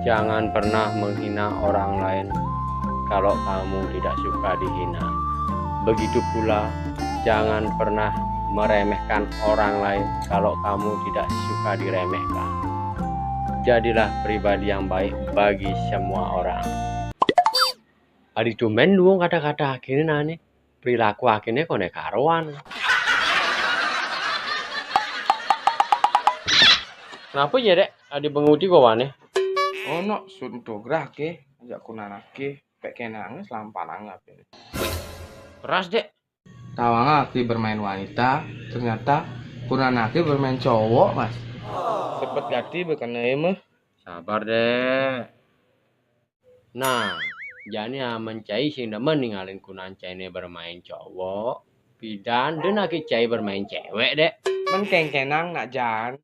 Jangan pernah menghina orang lain kalau kamu tidak suka dihina. Begitu pula, jangan pernah meremehkan orang lain kalau kamu tidak suka diremehkan. Jadilah pribadi yang baik bagi semua orang. Adi tumen luang kata-kata akhirnya nani. Perilaku akhirnya kone karuan. Kenapa ya dek? Adi bengudi kok wane? Ono suntuk grake, ajak kunanake, pek nangis lampan anggap ini. Keras dek. Tawangaki bermain wanita, ternyata kunanake bermain cowok mas. Sepet gati berkena emeh. Sabar dek. Nah, jadi mencai sing demen ninggalin kunancai ini bermain cowok. Pidan dan aki cai bermain cewek dek. Men kengkenang nak jan.